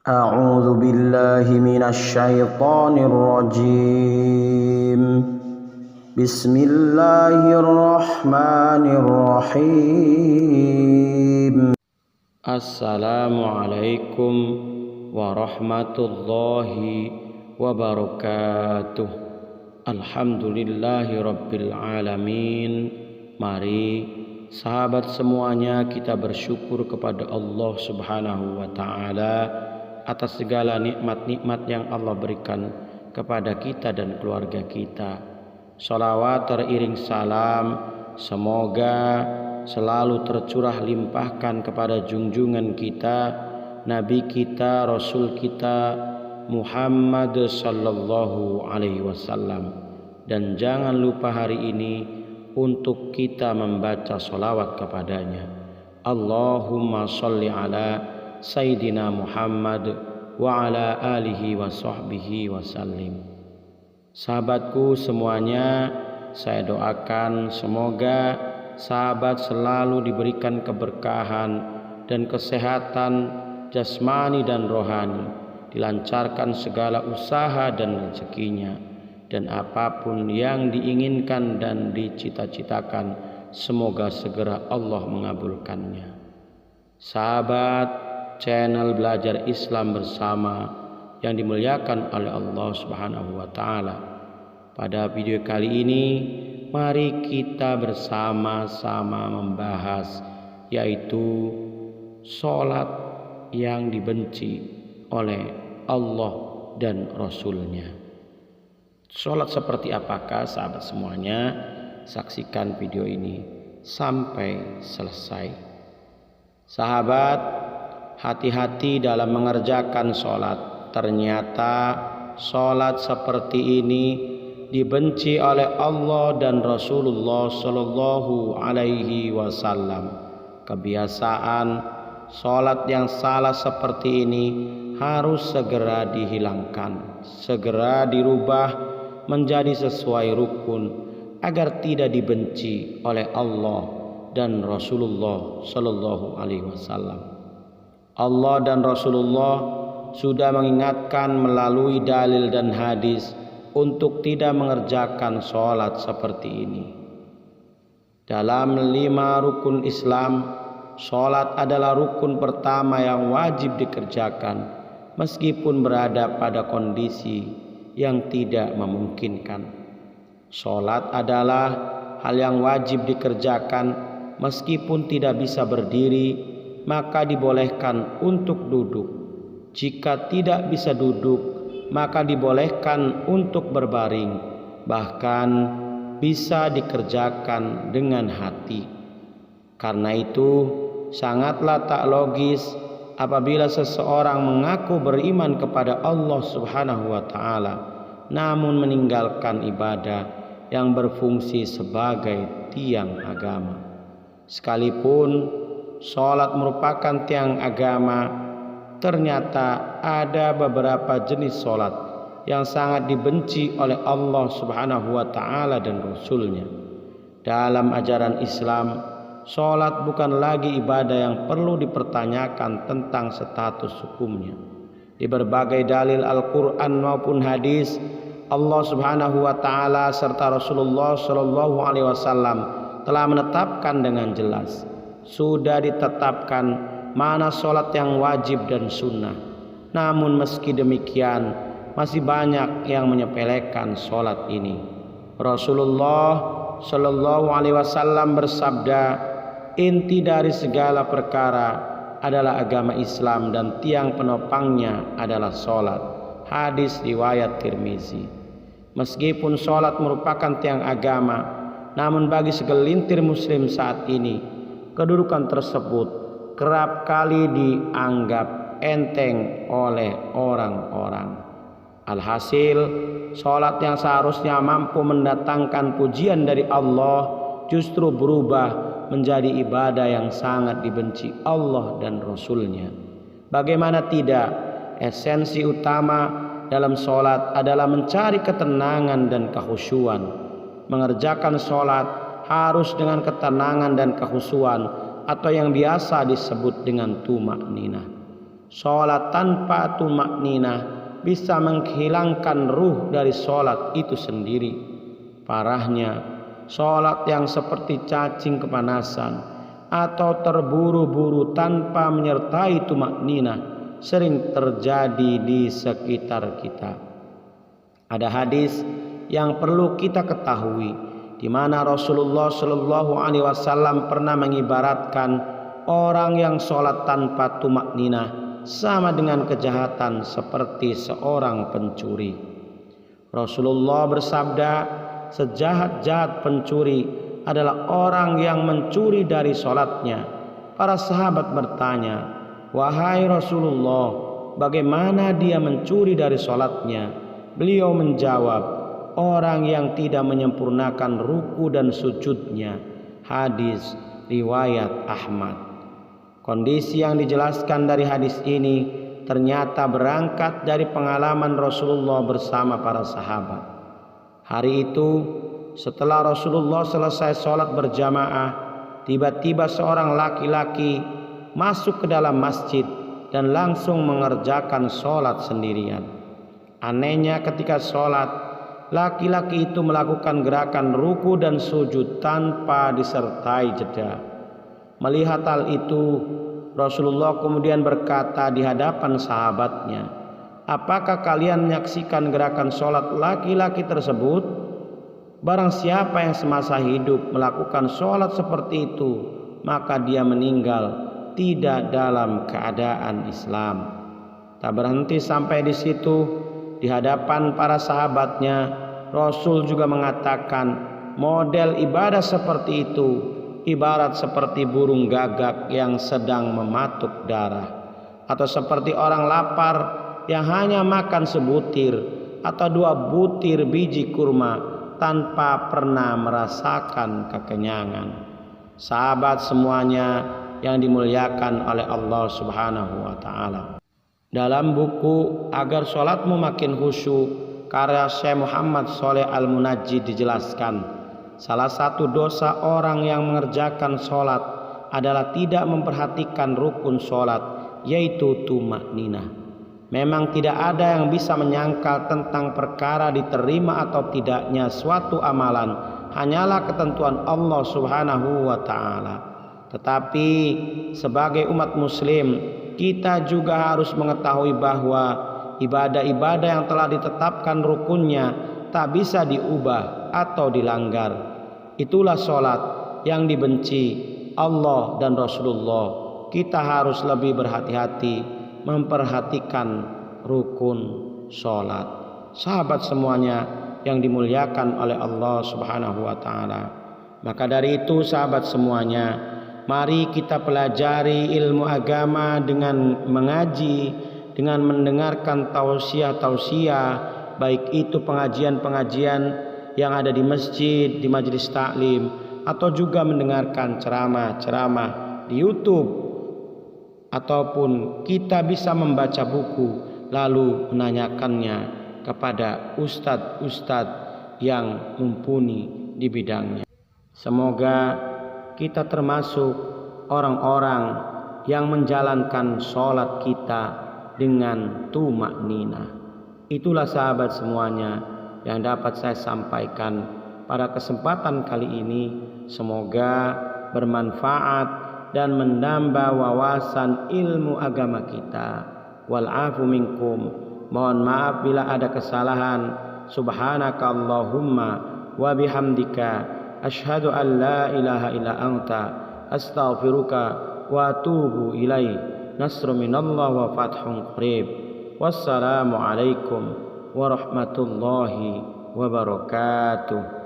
أعوذ بالله من الشيطان الرجيم. بسم الله الرحمن الرحيم. Assalamualaikum warahmatullahi wabarakatuh. Alhamdulillahi rabbil alamin. Mari sahabat semuanya, kita bersyukur kepada Allah Subhanahu wa taala atas segala nikmat-nikmat yang Allah berikan kepada kita dan keluarga kita. Sholawat teriring salam semoga selalu tercurah limpahkan kepada junjungan kita, Nabi kita, Rasul kita Muhammad sallallahu alaihi wasallam. Dan jangan lupa hari ini untuk kita membaca sholawat kepadanya. Allahumma sholli ala Sayyidina Muhammad wa ala alihi wa sahbihi wa sallim. Sahabatku semuanya, saya doakan semoga sahabat selalu diberikan keberkahan dan kesehatan jasmani dan rohani, dilancarkan segala usaha dan rezekinya, dan apapun yang diinginkan dan dicita-citakan semoga segera Allah mengabulkannya. Sahabat channel Belajar Islam Bersama yang dimuliakan oleh Allah Subhanahu wa taala. Pada video kali ini mari kita bersama-sama membahas yaitu salat yang dibenci oleh Allah dan Rasulnya. Salat seperti apakah sahabat semuanya? Saksikan video ini sampai selesai. Sahabat, hati-hati dalam mengerjakan sholat. Ternyata sholat seperti ini dibenci oleh Allah dan Rasulullah Shallallahu Alaihi Wasallam. Kebiasaan sholat yang salah seperti ini harus segera dihilangkan, segera dirubah menjadi sesuai rukun agar tidak dibenci oleh Allah dan Rasulullah Shallallahu Alaihi Wasallam. Allah dan Rasulullah sudah mengingatkan melalui dalil dan hadis untuk tidak mengerjakan sholat seperti ini. Dalam 5 rukun Islam, sholat adalah rukun pertama yang wajib dikerjakan meskipun berada pada kondisi yang tidak memungkinkan. Sholat adalah hal yang wajib dikerjakan meskipun tidak bisa berdiri, maka dibolehkan untuk duduk. Jika tidak bisa duduk, maka dibolehkan untuk berbaring, bahkan bisa dikerjakan dengan hati. Karena itu sangatlah tak logis apabila seseorang mengaku beriman kepada Allah Subhanahu wa taala namun meninggalkan ibadah yang berfungsi sebagai tiang agama. Sekalipun sholat merupakan tiang agama, ternyata ada beberapa jenis sholat yang sangat dibenci oleh Allah Subhanahu wa taala dan Rasulnya. Dalam ajaran Islam, sholat bukan lagi ibadah yang perlu dipertanyakan tentang status hukumnya. Di berbagai dalil Al-Quran maupun hadis, Allah Subhanahu wa taala serta Rasulullah Shallallahu alaihi wasallam telah menetapkan dengan jelas, sudah ditetapkan mana sholat yang wajib dan sunnah. Namun meski demikian masih banyak yang menyepelekan sholat ini. Rasulullah Shallallahu alaihi wasallam bersabda, inti dari segala perkara adalah agama Islam dan tiang penopangnya adalah sholat. Hadis riwayat Tirmizi. Meskipun sholat merupakan tiang agama, namun bagi segelintir muslim saat ini kedudukan tersebut kerap kali dianggap enteng oleh orang-orang. Alhasil, sholat yang seharusnya mampu mendatangkan pujian dari Allah justru berubah menjadi ibadah yang sangat dibenci Allah dan Rasulnya. Bagaimana tidak, esensi utama dalam sholat adalah mencari ketenangan dan kekhusyuan. Mengerjakan sholat harus dengan ketenangan dan kekhusyuan atau yang biasa disebut dengan tumak ninah. Sholat tanpa tumakninah bisa menghilangkan ruh dari sholat itu sendiri. Parahnya, sholat yang seperti cacing kepanasan atau terburu-buru tanpa menyertai tumakninah sering terjadi di sekitar kita. Ada hadis yang perlu kita ketahui, di mana Rasulullah Shallallahu Alaihi Wasallam pernah mengibaratkan orang yang sholat tanpa tumakninah sama dengan kejahatan seperti seorang pencuri. Rasulullah bersabda, sejahat-jahat pencuri adalah orang yang mencuri dari sholatnya. Para sahabat bertanya, wahai Rasulullah, bagaimana dia mencuri dari sholatnya? Beliau menjawab, orang yang tidak menyempurnakan ruku dan sujudnya. Hadis riwayat Ahmad. Kondisi yang dijelaskan dari hadis ini ternyata berangkat dari pengalaman Rasulullah bersama para sahabat. Hari itu, setelah Rasulullah selesai sholat berjamaah, tiba-tiba seorang laki-laki masuk ke dalam masjid dan langsung mengerjakan sholat sendirian. Anehnya ketika sholat, laki-laki itu melakukan gerakan ruku dan sujud tanpa disertai jeda. Melihat hal itu, Rasulullah kemudian berkata di hadapan sahabatnya, apakah kalian menyaksikan gerakan sholat laki-laki tersebut? Barang siapa yang semasa hidup melakukan sholat seperti itu, maka dia meninggal tidak dalam keadaan Islam. Tak berhenti sampai di situ, di hadapan para sahabatnya, Rasul juga mengatakan model ibadah seperti itu ibarat seperti burung gagak yang sedang mematuk darah, atau seperti orang lapar yang hanya makan sebutir atau 2 butir biji kurma tanpa pernah merasakan kekenyangan. Sahabat semuanya yang dimuliakan oleh Allah Subhanahu wa taala. Dalam buku Agar Sholatmu Makin Khusyuk karya Syekh Muhammad Shaleh Al-Munajjid dijelaskan, salah satu dosa orang yang mengerjakan sholat adalah tidak memperhatikan rukun sholat, yaitu tumakninah. Memang tidak ada yang bisa menyangkal tentang perkara diterima atau tidaknya suatu amalan, hanyalah ketentuan Allah Subhanahu wa ta'ala. Tetapi sebagai umat muslim, kita juga harus mengetahui bahwa ibadah-ibadah yang telah ditetapkan rukunnya tak bisa diubah atau dilanggar. Itulah sholat yang dibenci Allah dan Rasulullah. Kita harus lebih berhati-hati memperhatikan rukun sholat. Sahabat semuanya yang dimuliakan oleh Allah Subhanahu wa ta'ala. Maka dari itu sahabat semuanya, mari kita pelajari ilmu agama dengan mengaji, dengan mendengarkan tausiah-tausiah, baik itu pengajian-pengajian yang ada di masjid, di majelis taklim, atau juga mendengarkan ceramah-ceramah di YouTube, ataupun kita bisa membaca buku lalu menanyakannya kepada ustadz-ustadz yang mumpuni di bidangnya. Semoga kita termasuk orang-orang yang menjalankan sholat kita dengan tumakninah. Itulah sahabat semuanya yang dapat saya sampaikan pada kesempatan kali ini. Semoga bermanfaat dan menambah wawasan ilmu agama kita. Wal'afu minkum. Mohon maaf bila ada kesalahan. Subhanaka Allahumma wa bihamdika asyhadu an la ilaha illa anta astaghfiruka wa atubu ilaih. Nasrun minallah wa fathun qarib. Wassalamu alaikum warahmatullahi wabarakatuh.